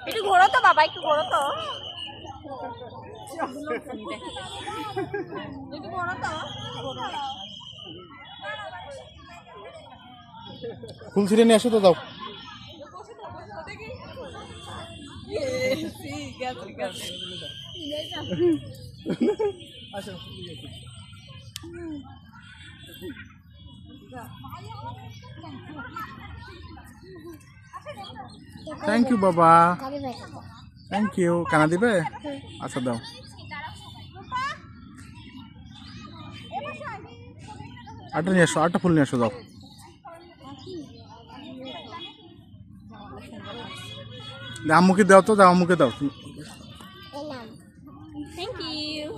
একটু ঘোরো তো বাবা, একটু ঘোরো তো, একটু ঘোরো তো। ফুল ছিঁড়ে নিয়ে আসো তো, দাও। থ্যাংক ইউ বাবা, থ্যাংক ইউ। কানা দিবে? আচ্ছা দাও। আটটা নিয়ে আসো, আটটা ফুল নিয়ে আসো, দাও। আম্মুকে দাও তো, দাও আম্মুকে দাও। Thank you.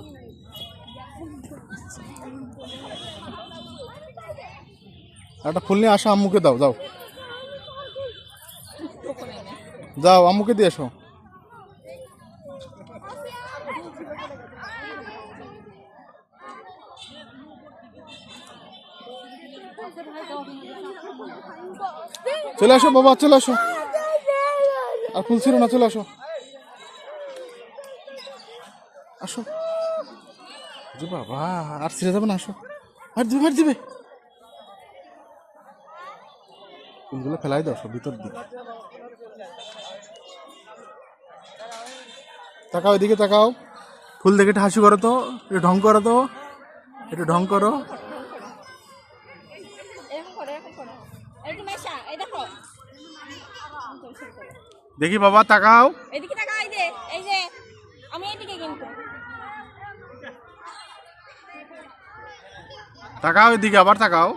একটা ফুল নিয়ে আসো, আম্মুকে দাও, দাও যাও, আম্মুকে দিয়ে আসো। চলে আসো বাবা, চলে আসো, আর ফুল ছিল না, চলে আসো, আসো। যে বাবা, আর ছিঁড়ে যাবে না, আসো। আর দিবে, আর দিবে। ফুলগুলো ফেলাই দাও সব ভিতর দিকে। তাকাও, এদিকে তাকাও। ফুল দেখে একটু হাসি করো তো, একটু ঢং করো তো, একটু ঢং করো। দেখি বাবা, তাকাও। এদিকে তাকাও, এই যে, এই যে আমি এদিকে কিন্তু। তাকাও এদিকে, আবার তাকাও।